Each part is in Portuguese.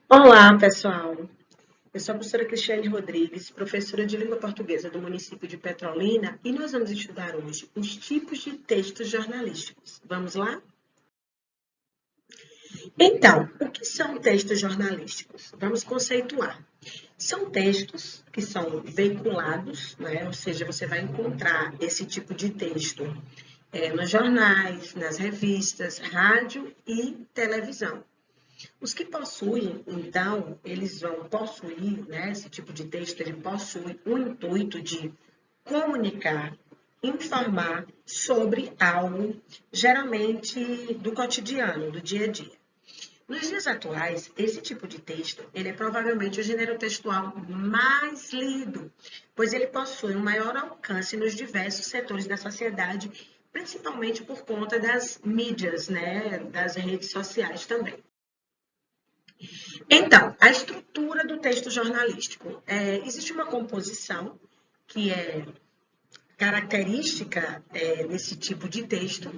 Olá, pessoal. Eu sou a professora Cristiane Rodrigues, professora de língua portuguesa do município de Petrolina, e nós vamos estudar hoje os tipos de textos jornalísticos. Vamos lá? Então, o que são textos jornalísticos? Vamos conceituar. São textos que são veiculados, né? Ou seja, você vai encontrar esse tipo de texto nos jornais, nas revistas, rádio e televisão. Os que possuem, então, eles vão possuir, né, esse tipo de texto, ele possui o intuito de comunicar, informar sobre algo, geralmente do cotidiano, do dia a dia. Nos dias atuais, esse tipo de texto, ele é provavelmente o gênero textual mais lido, pois ele possui um maior alcance nos diversos setores da sociedade, principalmente por conta das mídias, né, das redes sociais também. Então, a estrutura do texto jornalístico. Existe uma composição que é característica desse tipo de texto,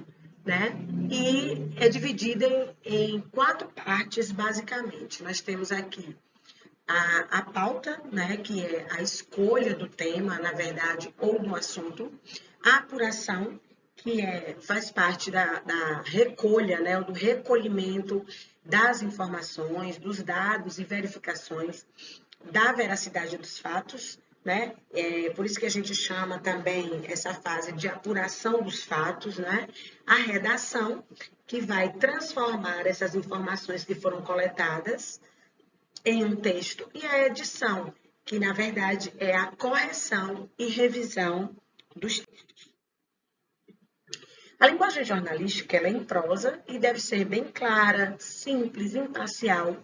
né? E é dividida em quatro partes, basicamente. Nós temos aqui a pauta, né? Que é a escolha do tema, na verdade, ou do assunto. A apuração, que faz parte da recolha, né? Ou do recolhimento das informações, dos dados e verificações da veracidade dos fatos, né? Por isso que a gente chama também essa fase de apuração dos fatos, né? A redação, que vai transformar essas informações que foram coletadas em um texto, e a edição, que na verdade é a correção e revisão dos textos. A linguagem jornalística ela é em prosa e deve ser bem clara, simples, imparcial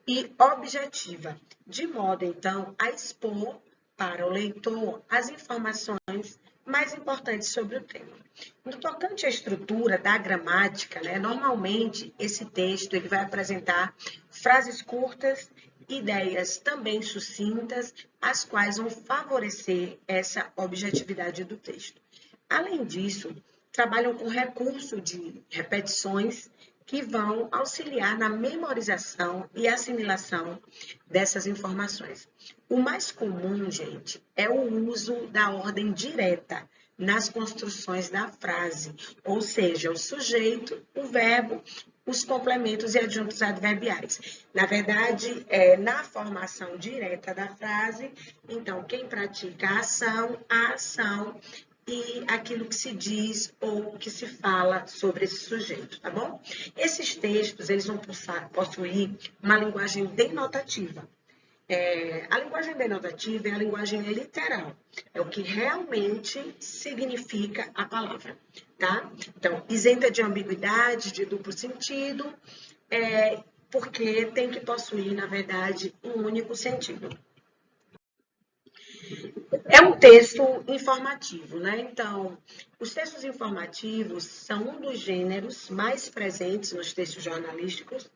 e objetiva, de modo então a expor para o leitor as informações mais importantes sobre o tema. No tocante à estrutura da gramática, né, normalmente esse texto ele vai apresentar frases curtas, ideias também sucintas, as quais vão favorecer essa objetividade do texto. Além disso, trabalham com recurso de repetições que vão auxiliar na memorização e assimilação dessas informações. O mais comum, gente, é o uso da ordem direta nas construções da frase, ou seja, o sujeito, o verbo, os complementos e adjuntos adverbiais. Na verdade, na formação direta da frase, então, quem pratica a ação e aquilo que se diz ou que se fala sobre esse sujeito, tá bom? Esses textos, eles vão possuir uma linguagem denotativa. A linguagem denotativa é a linguagem literal, é o que realmente significa a palavra, tá? Então, isenta de ambiguidade, de duplo sentido, porque tem que possuir, na verdade, um único sentido. É um texto informativo, né? Então, os textos informativos são um dos gêneros mais presentes nos textos jornalísticos.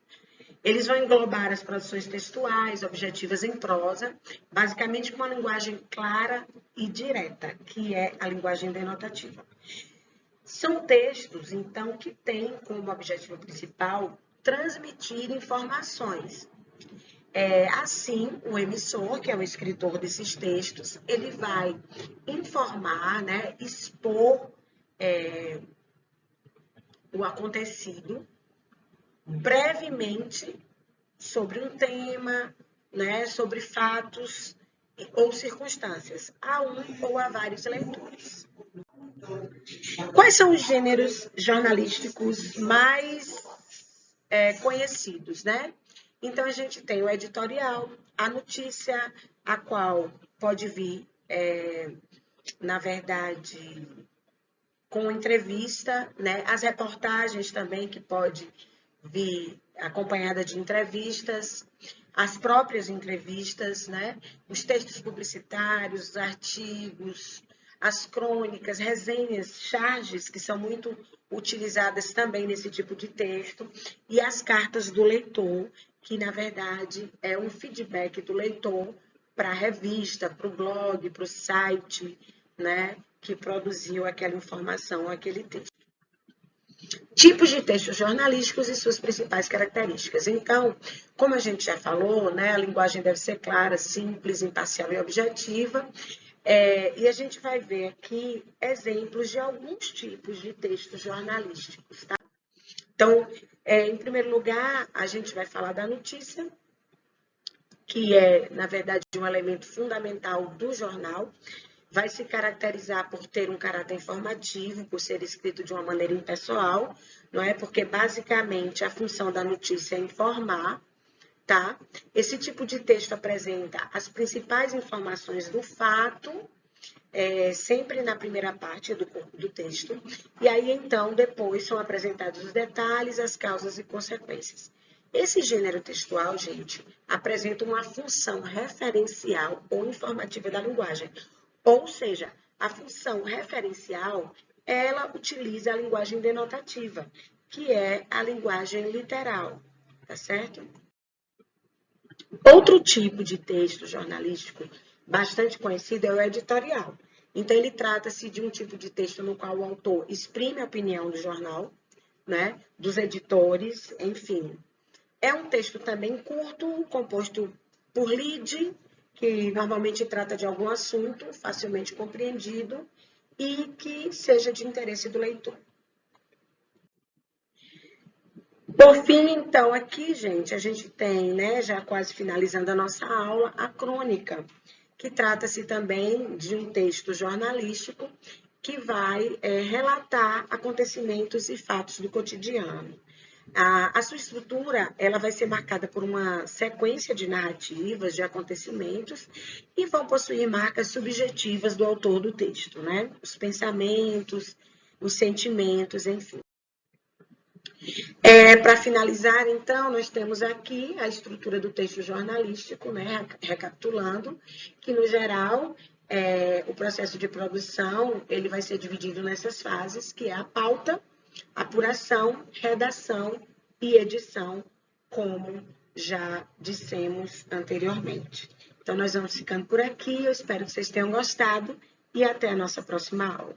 Eles vão englobar as produções textuais, objetivas em prosa, basicamente com uma linguagem clara e direta, que é a linguagem denotativa. São textos, então, que têm como objetivo principal transmitir informações. Assim, o emissor, que é o escritor desses textos, ele vai informar, né, expor o acontecido brevemente sobre um tema, né, sobre fatos ou circunstâncias, a um ou a vários leitores. Quais são os gêneros jornalísticos mais conhecidos, né? Então, a gente tem o editorial, a notícia, a qual pode vir, na verdade, com entrevista, né? As reportagens também, que pode vir acompanhada de entrevistas, as próprias entrevistas, né? Os textos publicitários, os artigos, as crônicas, resenhas, charges, que são muito utilizadas também nesse tipo de texto, e as cartas do leitor, que na verdade é um feedback do leitor para a revista, para o blog, para o site, né, que produziu aquela informação, aquele texto. Tipos de textos jornalísticos e suas principais características. Então, Como a gente já falou, né, a linguagem deve ser clara, simples, imparcial e objetiva. E a gente vai ver aqui exemplos de alguns tipos de textos jornalísticos, tá? Então, em primeiro lugar, a gente vai falar da notícia, que é, na verdade, um elemento fundamental do jornal. Vai se caracterizar por ter um caráter informativo, por ser escrito de uma maneira impessoal, não é? Porque, basicamente, a função da notícia é informar, tá? Esse tipo de texto apresenta as principais informações do fato, sempre na primeira parte do texto, e aí, então, depois são apresentados os detalhes, as causas e consequências. Esse gênero textual, gente, apresenta uma função referencial ou informativa da linguagem. Ou seja, a função referencial, ela utiliza a linguagem denotativa, que é a linguagem literal, tá certo? Outro tipo de texto jornalístico bastante conhecido é o editorial. Então, ele trata-se de um tipo de texto no qual o autor exprime a opinião do jornal, né, dos editores, enfim. É um texto também curto, composto por lead, que normalmente trata de algum assunto facilmente compreendido e que seja de interesse do leitor. Por fim, então, aqui, gente, a gente tem, né, já quase finalizando a nossa aula, a crônica, que trata-se também de um texto jornalístico que vai relatar acontecimentos e fatos do cotidiano. A sua estrutura, ela vai ser marcada por uma sequência de narrativas, de acontecimentos, e vão possuir marcas subjetivas do autor do texto, né? Os pensamentos, os sentimentos, enfim. Para finalizar, então, nós temos aqui a estrutura do texto jornalístico, né? Recapitulando, que, no geral, o processo de produção ele vai ser dividido nessas fases, que é a pauta, apuração, redação e edição, como já dissemos anteriormente. Então, nós vamos ficando por aqui. Eu espero que vocês tenham gostado e até a nossa próxima aula.